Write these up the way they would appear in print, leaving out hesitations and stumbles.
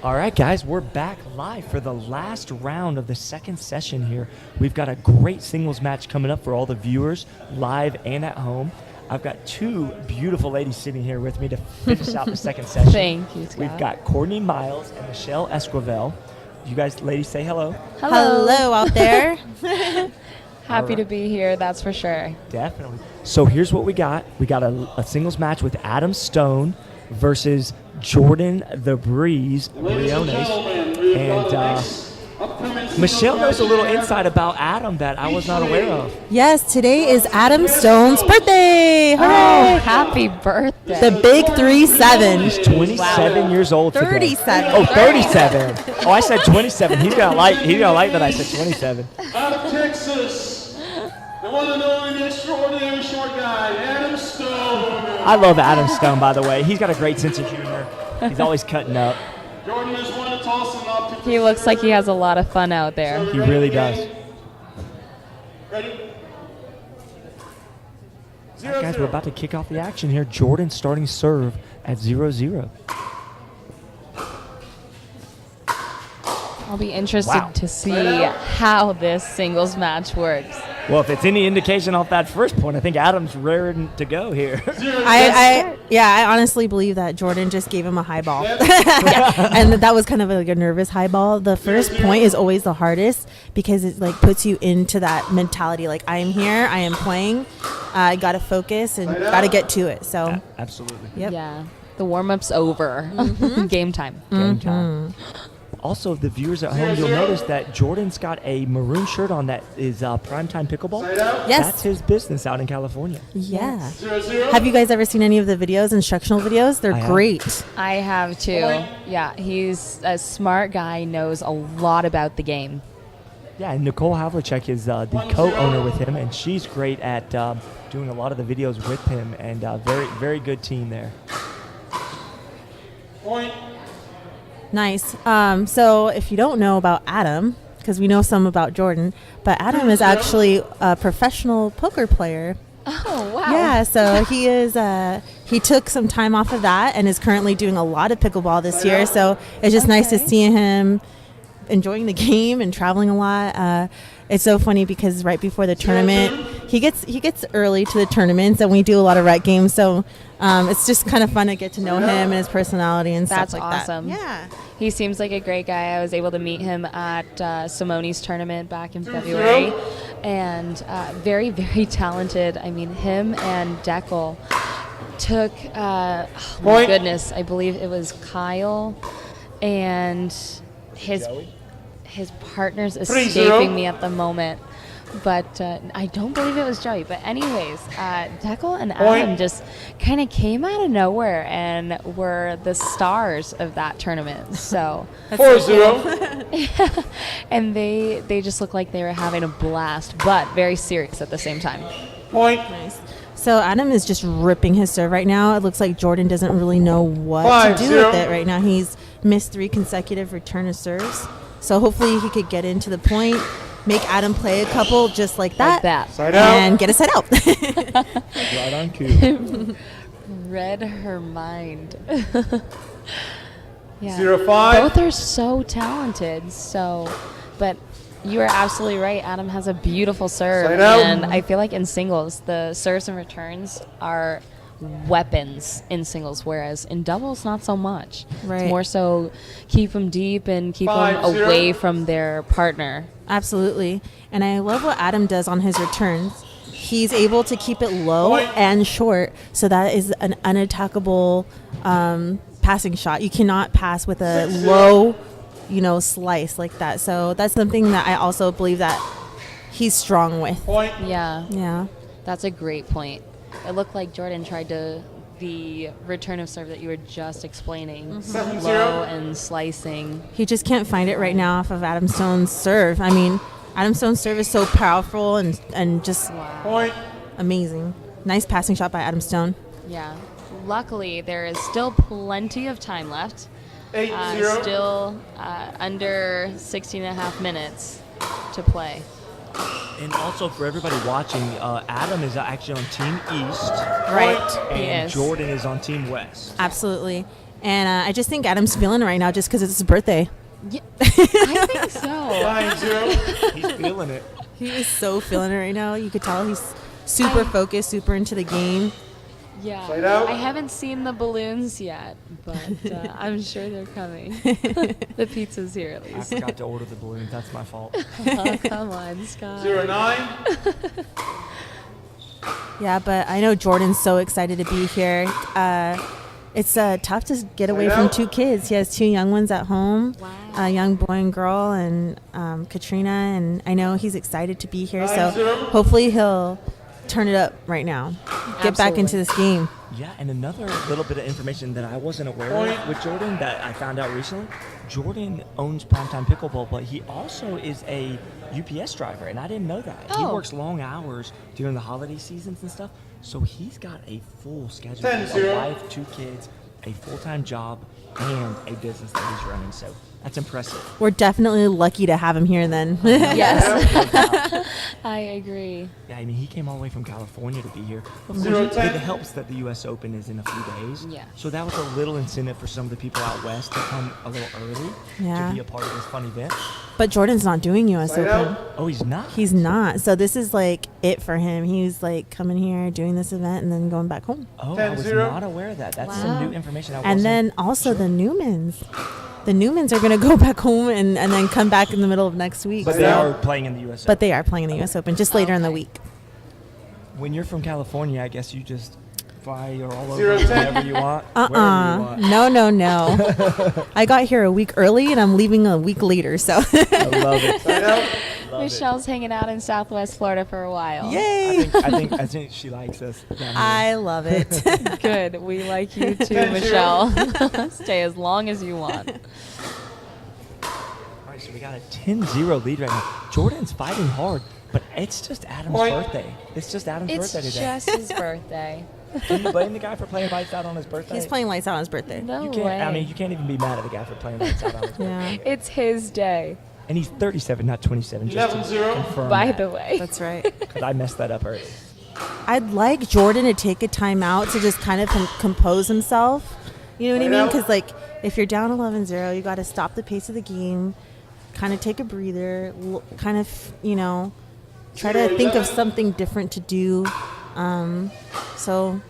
All right, guys, we're back live for the last round of the second session here. We've got a great singles match coming up for all the viewers, live and at home. I've got two beautiful ladies sitting here with me to finish out the second session. Thank you, Scott. We've got Courtney Miles and Machelle Esquivel. You guys, ladies, say hello. Hello out there. Happy to be here, that's for sure. Definitely. So here's what we got. We got a singles match with Adam Stone versus Jordan the Briones. And Machelle knows a little insight about Adam that I was not aware of. Yes, today is Adam Stone's birthday. Hooray! Oh, happy birthday. The big 3-7. He's 27 years old today. 37. Oh, 37. Oh, I said 27. He's gonna like that I said 27. Out of Texas, the one and only extraordinary short guy, Adam Stone. I love Adam Stone, by the way. He's got a great sense of humor. He's always cutting up. Jordan is one to toss him up to He looks like he has a lot of fun out there. He really does. Ready? All right, guys, we're about to kick off the action here. Jordan starting serve at 0-0. I'll be interested to see how this singles match works. Well, if it's any indication off that first point, I think Adam's raring to go here. I honestly believe that Jordan just gave him a high ball. And that was kind of like a nervous high ball. The first point is always the hardest because it like puts you into that mentality. Like, I am here, I am playing, I got to focus and got to get to it. So Absolutely. Yep. Yeah, the warm-up's over. Game time. Game time. Also, the viewers at home, you'll notice that Jordan's got a maroon shirt on that is Primetime Pickleball. Yes. That's his business out in California. Yeah. Have you guys ever seen any of the videos, instructional videos? They're great. I have too. Yeah, he's a smart guy, knows a lot about the game. Yeah, and Nicole Havlicek is the co-owner with him, and she's great at doing a lot of the videos with him, and very, very good team there. Point. Nice. So if you don't know about Adam, because we know some about Jordan, but Adam is actually a professional poker player. Oh, wow. Yeah, so he is. He took some time off of that and is currently doing a lot of pickleball this year. So it's just nice to see him enjoying the game and traveling a lot. It's so funny because right before the tournament, he gets early to the tournaments, and we do a lot of rec games. So it's just kind of fun to get to know him and his personality and That's stuff like awesome. that. Yeah. He seems like a great guy. I was able to meet him at Simone's tournament back in February. And very, very talented. I mean, him and Deckel took, oh my goodness, I believe it was Kyle and his partner's escaping me at the moment. But I don't believe it was Joey. But anyways, Deckel and Adam just kind of came out of nowhere and were the stars of that tournament. So 4-0. and they just looked like they were having a blast, but very serious at the same time. Point. Nice. So Adam is just ripping his serve right now. It looks like Jordan doesn't really know what to do with it right now. He's missed 3 consecutive return of serves. So hopefully he could get into the point, make Adam play a couple just like that, Side out. and get a set out. Right on cue. Read her mind. Yeah. 0-5. Both are so talented. But you are absolutely right. Adam has a beautiful serve, Side out. and I feel like in singles, the serves and returns are weapons in singles, whereas in doubles, not so much. Right. It's more so keep them deep and keep them 5-0. away from their partner. Absolutely. And I love what Adam does on his returns. He's able to keep it low Point. and short, so that is an unattackable passing shot. You cannot pass with a 6-0. low, slice like that. So that's something that I also believe that he's strong with. Point. Yeah, Yeah. that's a great point. It looked like Jordan tried the return of serve that you were just explaining, 7-0. low and slicing. He just can't find it right now off of Adam Stone's serve. I mean, Adam Stone's serve is so powerful and just Point. amazing. Nice passing shot by Adam Stone. Yeah. Luckily, there is still plenty of time left. 8-0. Still under 16 and a half minutes to play. And also for everybody watching, Adam is actually on Team East. Right. He And is. Jordan is on Team West. Absolutely. And I just think Adam's feeling it right now just because it's his birthday. Yeah, I think so. 9-0. He's feeling it. He is so feeling it right now. You could tell he's super focused, super into the game. Yeah, Played out. I haven't seen the balloons yet, but I'm sure they're coming. The pizza's here at I least. forgot to order the balloons. That's my fault. Oh, come on, Scott. 0-9. Yeah, but I know Jordan's so excited to be here. It's tough to get away from two kids. He has two young ones at home, a young boy and girl, and Katrina. And I know he's excited to be here. So hopefully he'll turn it up right now. Get back into this game. Yeah, and another little bit of information that I wasn't aware of with Jordan that I found out recently. Jordan owns Primetime Pickleball, but he also is a UPS driver, and I didn't know that. He Oh. works long hours during the holiday seasons and stuff, so he's got a full schedule. 10-0. A wife, 2 kids, a full-time job, and a business that he's running, so that's impressive. We're definitely lucky to have him here then. Yes, I agree. Yeah, I mean, he came all the way from California to be here. Of course, 0-10. it helps that the U.S. Open is in a few days. Yeah. So that was a little incentive for some of the people out west to come a little early Yeah. to be a part of this fun event. But Jordan's not doing US Played Open. out. Oh, he's not? He's not. So this is like it for him. He's like coming here, doing this event, and then going back home. Oh, I was 10-0. not aware of that. That's Wow. some new information I wasn't. And then also the Newmans. The Newmans are going to go back home and then come back in the middle of next week. But So- they are playing in the U.S. But they are playing in the U.S. Open just later in the Okay. week. When you're from California, I guess you just fly you're all over 0-10. wherever you want, wherever you want. No. I got here a week early and I'm leaving a week later. So I love it. Played out. Michelle's hanging out in Southwest Florida for a while. yay! I think she likes us down here. I love it. Good. We like you too, 10-0. Michelle. Stay as long as you want. All right, so we got a 10-0 lead right now. Jordan's fighting hard, but it's just Adam's Point. birthday. It's just Adam's It's birthday today. just his birthday. Can you blame the guy for playing lights out on his birthday? He's playing lights out on his birthday. No You can't. way. I mean, you can't even be mad at the guy for playing lights out on his birthday. Yeah, It's his day, And he's 37, not 27. Just to 11-0. confirm by that, the way. that's right. because I messed that up earlier. I'd like Jordan to take a timeout to just kind of compose himself. You know what I mean? Because like if you're down 11-0, you got to stop the pace of the game, kind of take a breather, kind of try to think of something different to do. So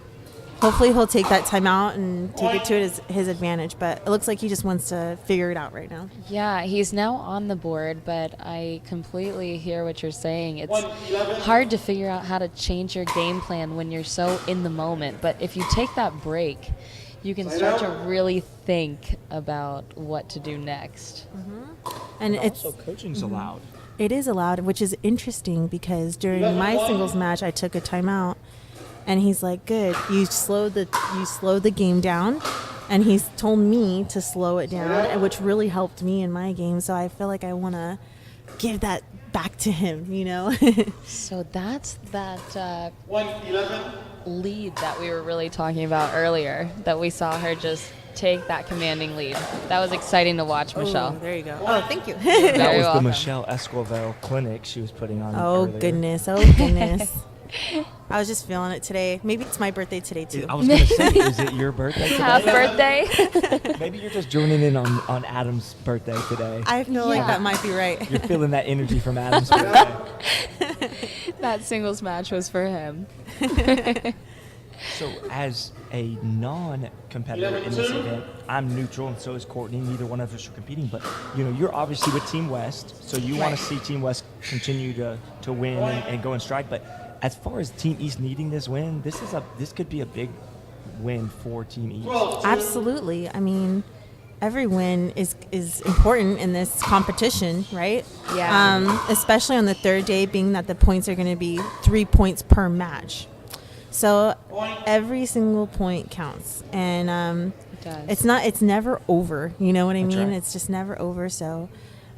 hopefully he'll take that timeout and take it to his advantage. But it looks like he just wants to figure it out right now. Yeah, he's now on the board, but I completely hear what you're saying. It's hard to figure out how to change your game plan when you're so in the moment. But if you take that break, you can start to really think about what to do next. And Also, coaching's allowed. It is allowed, which is interesting because during my singles match, I took a timeout, and he's like, "Good, you slowed the game down," and he's told me to slow it down, and which really helped me in my game. So I feel like I want to give that back to him, So that's that 1-11. lead that we were really talking about earlier, that we saw her just take that commanding lead. That was exciting to watch, Michelle. There you go. Oh, thank you. That Very was welcome. the Michelle Esquivel clinic she was putting on. Oh earlier. goodness. I was just feeling it today. Maybe it's my birthday today too. I was going to say, is it your birthday today? Half birthday. Maybe you're just joining in on Adam's birthday today. I feel like Yeah. that might be right. You're feeling that energy from Adam's birthday. That singles match was for him. So as a non-competitor in this event, I'm neutral and so is Courtney. Neither one of us are competing, but you're obviously with Team West, so you want to see Team West continue to win and go and strike. But as far as Team East needing this win, this could be a big win for Team East. Absolutely. I mean, every win is important in this competition, right? Yeah. Especially on the third day, being that the points are going to be 3 points per match. So every single point counts, and It does. it's never over. You know what I That's mean? right. It's just never over. So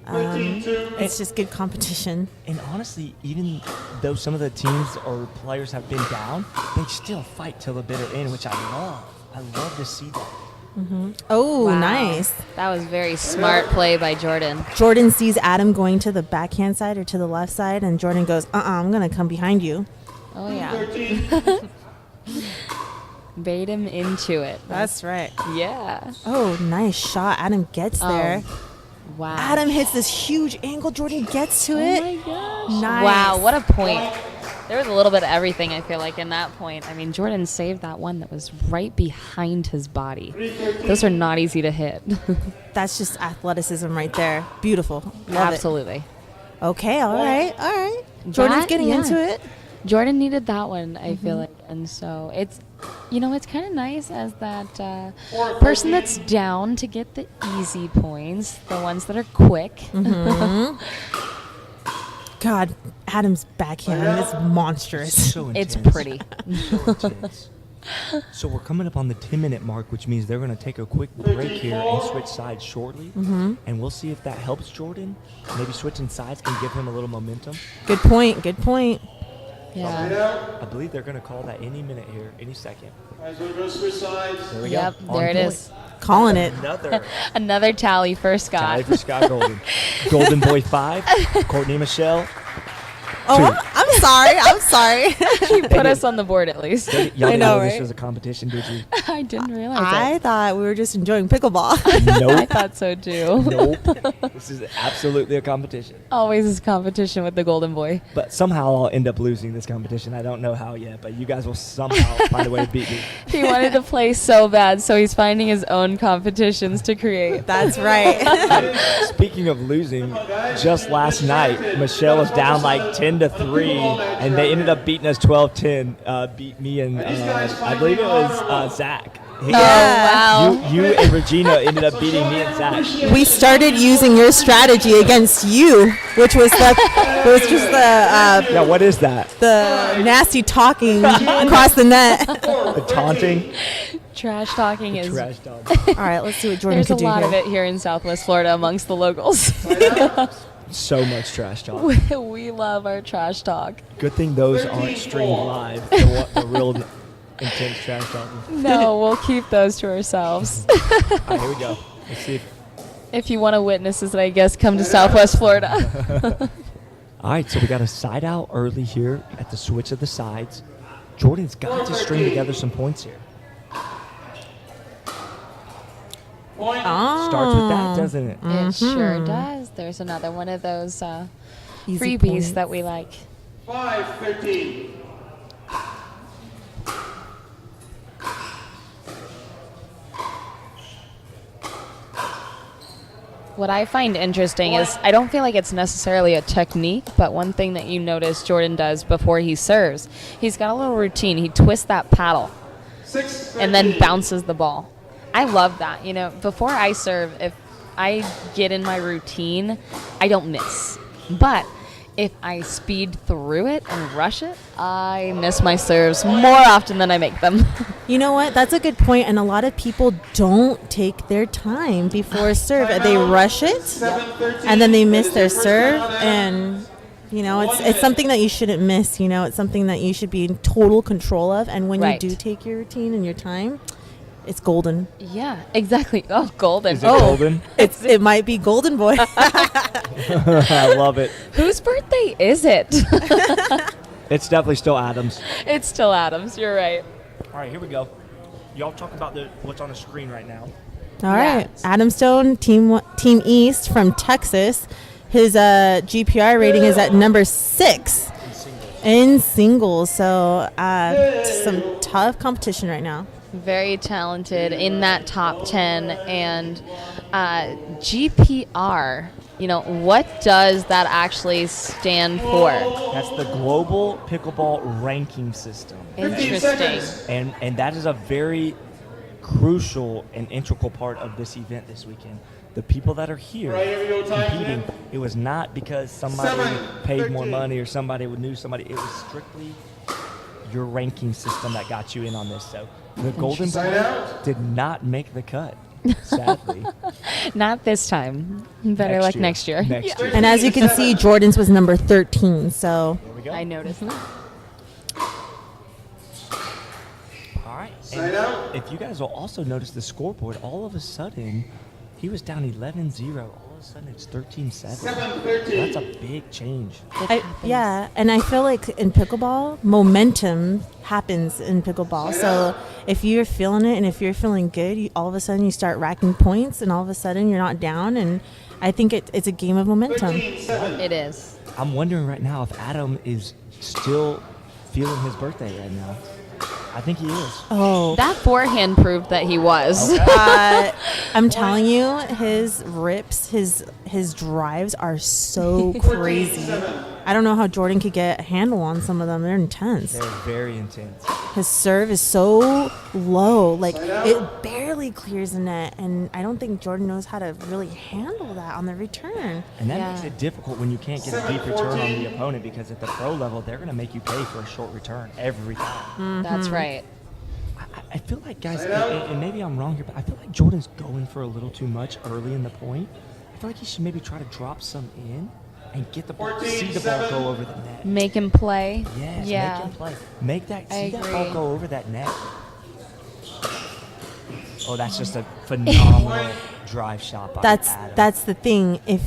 it's just good competition. And honestly, even though some of the teams or players have been down, they still fight till the bitter end, which I love. I love to see that. Oh, Wow. nice. That was very smart play by Jordan. Jordan sees Adam going to the backhand side or to the left side, and Jordan goes, I'm going to come behind you. Oh, yeah. 13. Bait him into it. That's right. Yeah. Oh, nice shot. Adam gets there. Wow. Adam hits this huge angle. Jordan gets to it. Oh my gosh. Nice. Wow, what a point. There was a little bit of everything, I feel like, in that point. I mean, Jordan saved that one that was right behind his body. Those are not easy to hit. That's just athleticism right there. Beautiful. Love Absolutely. it. Okay, all right. Jordan's getting into it. Jordan needed that one, I feel like. And so it's, it's kind of nice as that person that's down to get the easy points, the ones that are quick. God, Adam's backhand is monstrous. So intense. It's pretty. So intense. So we're coming up on the 10-minute mark, which means they're going to take a quick break here and switch sides shortly. And we'll see if that helps Jordan. Maybe switching sides can give him a little momentum. Good point. Yeah. I believe they're going to call that any minute here, any second. Guys, we're going to switch sides. There we Yep, go. On there it point. is. Calling it. Another tally for Scott. Tally for Scott Golden. Golden Boy 5, Courtney Michelle. Oh, I'm sorry. She put us on the board at least. Y'all I didn't know, know this right? was a competition, did you? I didn't realize I thought we were just enjoying pickleball. I Nope. thought so too. Nope. This is absolutely a competition. Always is competition with the Golden Boy. But somehow I'll end up losing this competition. I don't know how yet, but you guys will somehow find a way to beat me. He wanted to play so bad, so he's finding his own competitions to create. That's right. Speaking of losing, just last night, Michelle was down like 10-3, and they ended up beating us 12-10. Beat me and I believe it was Zach. Wow. You and Regina ended up beating me and Zach. We started using your strategy against you, which was just Yeah, what is that? the nasty talking across the net. The taunting? Trash talking is. Trash dog. All right, let's see what Jordan There's can a do lot here. of it here in Southwest Florida amongst the locals. So much trash talk. We love our trash talk. Good thing those aren't streamed live. The real intense trash talking. No, we'll keep those to ourselves. All right, here we go. Let's see. If you want to witness it, I guess come to Southwest Florida. All right, so we got a side out early here at the switch of the sides. Jordan's got to string together some points here. Starts with that, doesn't it? It sure does. There's another one of those Easy freebies points. that we like. 5-15. What I find interesting is I don't feel like it's necessarily a technique, but one thing that you notice Jordan does before he serves, he's got a little routine. He twists that paddle 6-15. and then bounces the ball. I love that. Before I serve, if I get in my routine, I don't miss. But if I speed through it and rush it, I miss my serves more often than I make them. You know what? That's a good point, and a lot of people don't take their time before serve. They rush it, 7-13. and then they miss That is their your first serve, round out. and it's something that you shouldn't miss. It's something that you should be in total control of, and when Right. you do take your routine and your time, it's golden. Yeah, exactly. Oh, golden. Is it golden? It might be golden boy. I love it. Whose birthday is it? It's definitely still Adams. It's still Adams. You're right. All right, here we go. Y'all talk about what's on the screen right now. All right, Yes. Adam Stone, Team East from Texas. His GPR rating is at number 6 in singles. So some tough competition right now. Very talented in that top 10. And GPR, what does that actually stand for? That's the Global Pickleball Ranking System. Interesting. And that is a very crucial and integral part of this event this weekend. The people that are here Right, here we go, time competing, again. it was not because somebody 7, paid more 13. money or somebody knew somebody. It was strictly your ranking system that got you in on this. So the Golden Side Boy out. did not make the cut, sadly. Not this time. Better luck next year. Next year. And as you can see, Jordan's was number 13. So There we go. I noticed that. All right. Side And out. if you guys will also notice the scoreboard, all of a sudden, He was down 11-0. All of a sudden, it's 13-7. 7-13. That's a big change. Yeah, and I feel like in pickleball, momentum happens in pickleball. So if you're feeling it and if you're feeling good, all of a sudden you start racking points, and all of a sudden you're not down. And I think it's a game of momentum. 13-7. It is. I'm wondering right now if Adam is still feeling his birthday right now. I think he is. Oh, That forehand proved that he was. I'm telling you, his rips, his drives are so crazy. I don't know how Jordan could get a handle on some of them. They're intense. They're very intense. His serve is so low, like it barely clears the net, and I don't think Jordan knows how to really handle that on the return. And that Yeah. makes it difficult when you can't get a deep return on the opponent, because at the pro level, they're going to make you pay for a short return every time. That's right. I feel like, guys, and maybe I'm wrong here, but I feel like Jordan's going for a little too much early in the point. I feel like he should maybe try to drop some in and get the ball, see the ball go over the net. Make him play. Yes, Yeah. make him play. Make that, see that ball agree. go over that net. Oh, that's just a phenomenal drive shot by Adam. That's the thing. If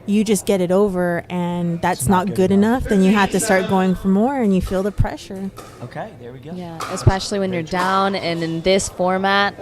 you just get it over and that's It's not not good good enough, then you have to start going for more, and you feel the pressure. Okay, there we go. Yeah, especially when you're down, and in this format,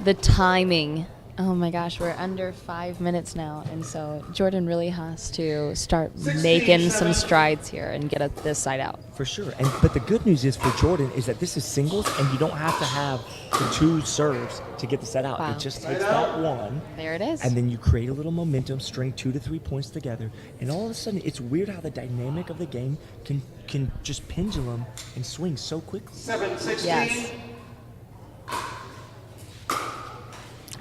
the timing. Oh my gosh, we're under 5 minutes now, and so Jordan really has to start making some strides here and get this side out. For sure. But the good news is for Jordan is that this is singles, and you don't have to have the two serves to get the set out. Wow. It just takes that one, There it is. and then you create a little momentum, string 2 to 3 points together, and all of a sudden, it's weird how the dynamic of the game can just pendulum and swing so quickly. 7-16. Yes.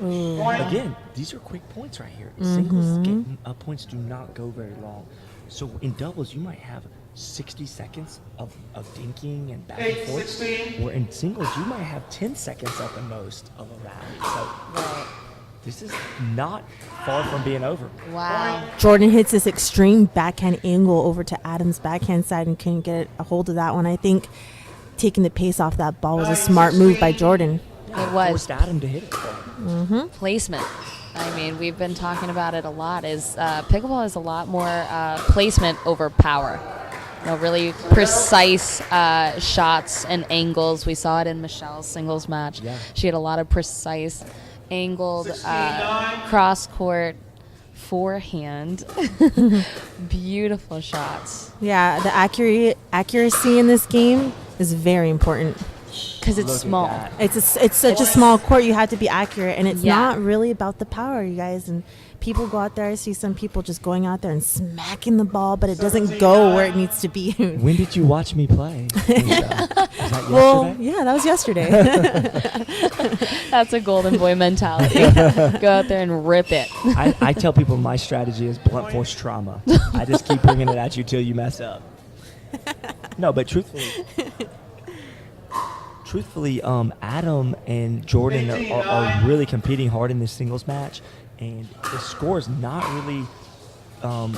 Again, these are quick points right here. Singles game, points do not go very long. So in doubles, you might have 60 seconds of dinking and back and forth. 8-16. Or in singles, you might have 10 seconds at the most of a rally. So Right. this is not far from being over. Wow. Jordan hits this extreme backhand angle over to Adam's backhand side and couldn't get a hold of that one. I think taking the pace off that ball was a smart move by Jordan. It was. Forced Adam to hit it. Placement. I mean, we've been talking about it a lot. Is pickleball is a lot more placement over power. You know, really precise shots and angles. We saw it in Michelle's singles match. Yeah. She had a lot of precise, angled cross court forehand. Beautiful shots. Yeah, the accuracy in this game is very important. Because it's Look at small. that. It's such a small court. You have to be accurate, and it's Yeah. not really about the power, you guys. And people go out there. I see some people just going out there and smacking the ball, but it doesn't go where it needs to be. When did you watch me play? Was that yesterday? Well, yeah, that was yesterday. That's a golden boy mentality. Go out there and rip it. I tell people my strategy is blunt force trauma. I just keep bringing it at you till you mess up. No, but truthfully, Adam and Jordan are really competing hard in this singles match, and the score is not really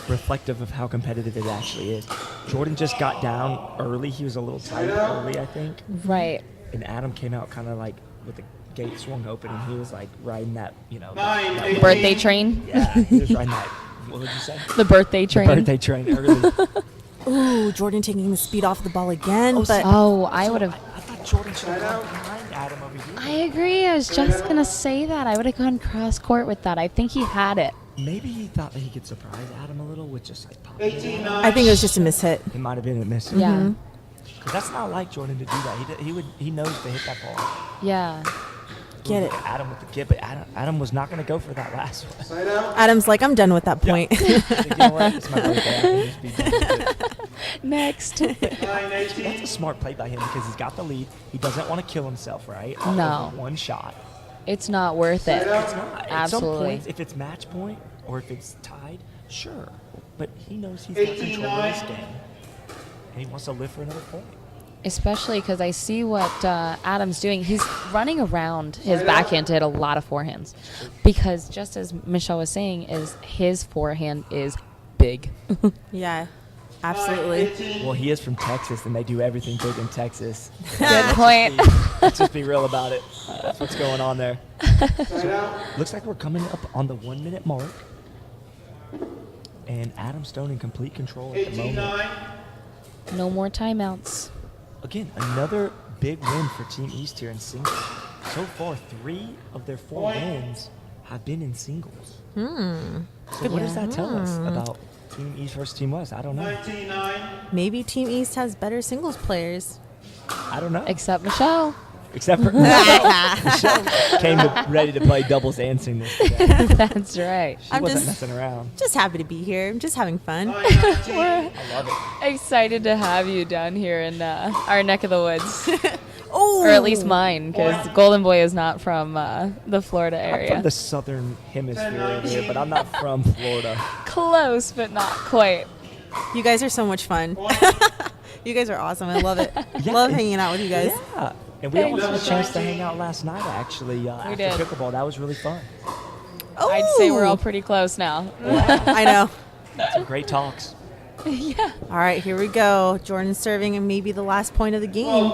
reflective of how competitive it actually is. Jordan just got down early. He was a little tight early, I think. Right. And Adam came out kind of like with the gate swung open, and he was like riding that, that 9-18. Birthday train. yeah, he was riding that. What did you say? The birthday train. Birthday train early. Ooh, Jordan taking the speed off the ball again. But Oh, I would have. I thought Jordan should have gone behind Adam over here. I agree. I was just going to say that. I would have gone cross court with that. I think he had it. Maybe he thought that he could surprise Adam a little with just like popping. 18-9. I think it was just a mishit. It might have been a miss. Yeah. Because that's not like Jordan to do that. He knows to hit that ball. Yeah. Get it. Adam with the kid, but Adam was not going to go for that last one. Side out. Adam's like, I'm done with that point. Like, you know what? It's my birthday. I can just be done with it. Next. 9-18. That's a smart play by him because he's got the lead. He doesn't want to kill himself, right? Off No. of one shot. It's not worth it. It's not. At some Absolutely. points, if it's match point or if it's tied, sure. But he knows he's got control of this game. And he wants to live for another point. Especially because I see what Adam's doing. He's running around his backhand to hit a lot of forehands. Because just as Michelle was saying, is his forehand is big. Yeah. Absolutely. Well, he is from Texas, and they do everything big in Texas. Good point. Let's just be real about it. That's what's going on there. So, looks like we're coming up on the 1 minute mark. And Adam Stone in complete control at the moment. No more timeouts. Again, another big win for Team East here in singles. So far, 3 of their 4 wins have been in singles. So what does that tell us about Team East versus Team West? I don't know. Maybe Team East has better singles players. I don't know. Except Machelle. Except for Michelle came ready to play doubles and singles today. That's right. She wasn't messing around. Just happy to be here. I'm just having fun. We're I love it. excited to have you down here in our neck of the woods. Oh, Or at least mine, because Golden Boy is not from the Florida I'm area. from the southern hemisphere over here, but I'm not from Florida. Close, but not quite. you guys are so much fun. You guys are awesome. I love it. Yeah, Love and- hanging out with you guys. Yeah. And we almost had a chance to hang out last night, actually, after did. pickleball. That was really fun. Oh, I'd say we're all pretty close now. I know. Some great talks. Yeah. All right, here we go. Jordan serving and maybe the last point of the game.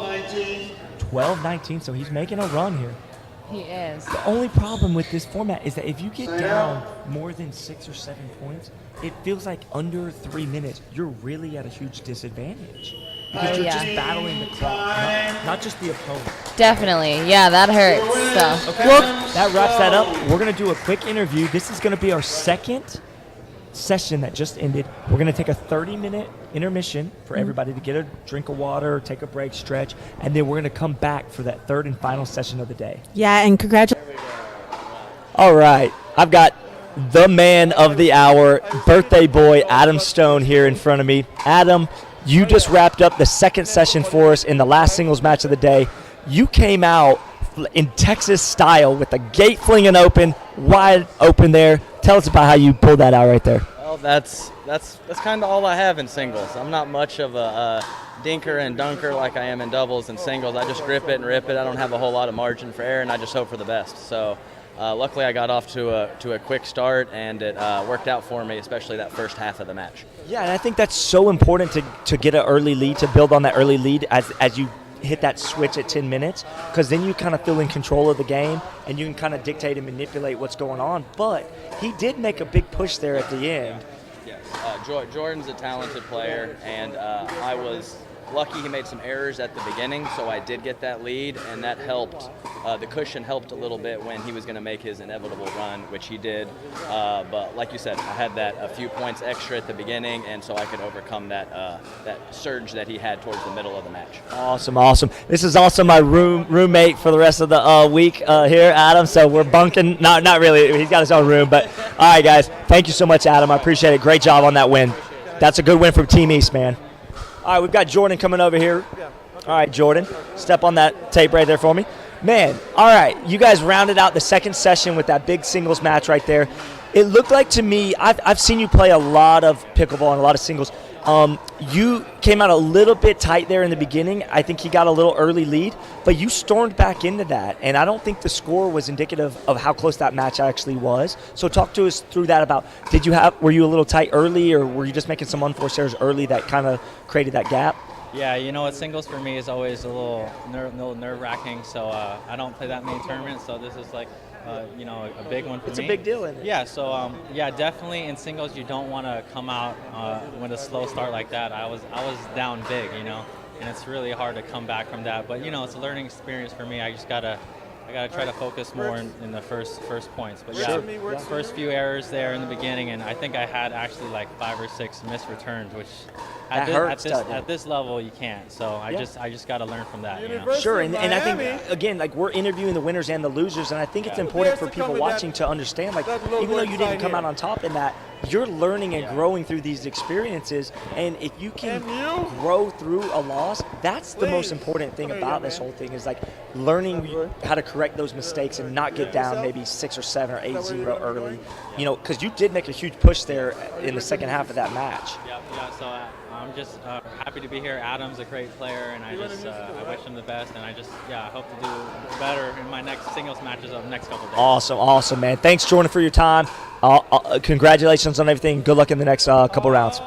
12-19, so he's making a run here. He is. The only problem with this format is that if you get down more than 6 or 7 points, it feels like under 3 minutes, you're really at a huge disadvantage. Because you're just battling the clock, not just the opponent. Definitely. Yeah, that hurts. So. Okay, well, that wraps that up. We're going to do a quick interview. This is going to be our second session that just ended. We're going to take a 30-minute intermission for everybody to get a drink of water, take a break, stretch, and then we're going to come back for that third and final session of the day. Yeah, and congratulations. All right. I've got the man of the hour, birthday boy, Adam Stone here in front of me. Adam, you just wrapped up the second session for us in the last singles match of the day. You came out in Texas style with the gate flinging open, wide open there. Tell us about how you pulled that out right there. Well, that's kind of all I have in singles. I'm not much of a dinker and dunker like I am in doubles and singles. I just grip it and rip it. I don't have a whole lot of margin for error, and I just hope for the best. So luckily I got off to a quick start, and it worked out for me, especially that first half of the match. Yeah, and I think that's so important to get an early lead, to build on that early lead as you hit that switch at 10 minutes, because then you kind of feel in control of the game and you can kind of dictate and manipulate what's going on. But he did make a big push there at the end. Yes, Jordan's a talented player, and I was lucky he made some errors at the beginning, so I did get that lead, and that helped. The cushion helped a little bit when he was going to make his inevitable run, which he did. But like you said, I had that a few points extra at the beginning, and so I could overcome that surge that he had towards the middle of the match. Awesome, awesome. This is also my roommate for the rest of the week here, Adam. So we're bunking. Not really. He's got his own room. But all right, guys. Thank you so much, Adam. I appreciate it. Great job on that win. That's a good win from Team East, man. All right, we've got Jordan coming over here. All right, Jordan, step on that tape right there for me. Man, all right, you guys rounded out the second session with that big singles match right there. It looked like to me, I've seen you play a lot of pickleball and a lot of singles. You came out a little bit tight there in the beginning. I think he got a little early lead, but you stormed back into that, and I don't think the score was indicative of how close that match actually was. So talk to us through that about, were you a little tight early, or were you just making some unforced errors early that kind of created that gap? Yeah, you know what, singles for me is always a little nerve-wracking, so I don't play that many tournaments, so this is like, a big one for me. It's a big deal, isn't it? Yeah, so definitely in singles you don't want to come out with a slow start like that. I was down big, and it's really hard to come back from that. But it's a learning experience for me. I gotta try to focus more in the first points. But yeah, first few errors there in the beginning, and I think I had actually like 5 or 6 missed returns, which at this level you can't. So I just got to learn from that. Sure, and I think again, like, we're interviewing the winners and the losers, and I think it's important for people watching to understand, like, even though you didn't come out on top in that, you're learning and growing through these experiences, and if you can grow through a loss, that's the most important thing about this whole thing, is like learning how to correct those mistakes and not get down maybe 6 or 7 or 8-0 early, because you did make a huge push there in the second half of that match. Yeah. So I'm just happy to be here. Adam's a great player, and I wish him the best, and I hope to do better in my next singles matches of the next couple of days. Awesome, man. Thanks, Jordan, for your time. Congratulations on everything. Good luck in the next couple rounds.